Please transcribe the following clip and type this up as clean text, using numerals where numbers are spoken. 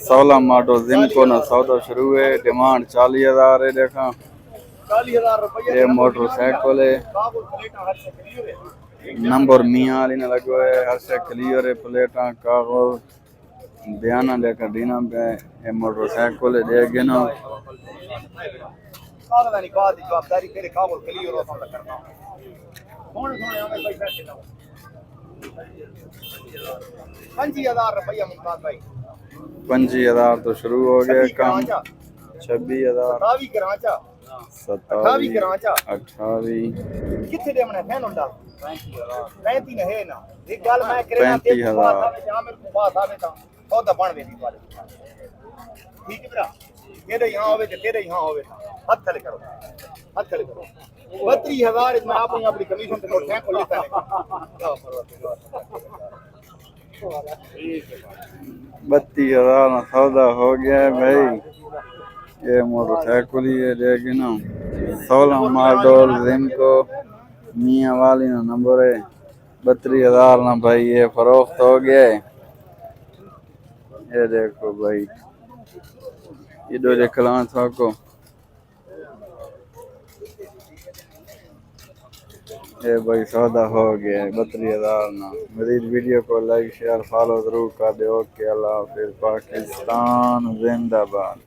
16 model जिनको ना सौदा शुरू है। डिमांड 40,000 है। देखा 40,000 ये मोटरसाइकिल है। नंबर मियाँ वाली ने लगो है। हर से क्लियर है। प्लेटा कागज बयाना लेकर दीना पे। ये मोटरसाइकिल है। देख ना कागजानी बात जवाबदारी तेरे काबुल क्लियर होता करना सोने सोने हमें कोई पैसे ना 25,000 रुपया मुमताज भाई 25,000 तो शुरू हो गया काम। 26,000 27 कराचा 28 27 कराचा 28 किथे दे मने फैन होंदा 35 है ना एक गल मैं करे ना ते 35,000 बात आवे जा मेरे को बात आवे ता सौदा बन वेदी वाले ठीक है भरा तेरे यहां होवे ते तेरे यहां होवे हाथ खड़े करो हाथ खड़े करो 32,000 मैं अपनी अपनी कमीशन ते ठैक को लेता है 32,000 ना सौदा हो गया है भाई। ये मोटरसाइकिल ही है। देखिए ना 16 मॉडल जिनको मियाँ वाली ना नंबर है। 32,000 ना भाई ये फरोख्त हो गया है। ये देखो भाई ये दो देखला को ये भाई सौदा हो गया है 32,000 ना। मजीद वीडियो को लाइक शेयर फॉलो जरूर कर दो। ओके अल्लाह हाफिज़। पाकिस्तान जिंदाबाद।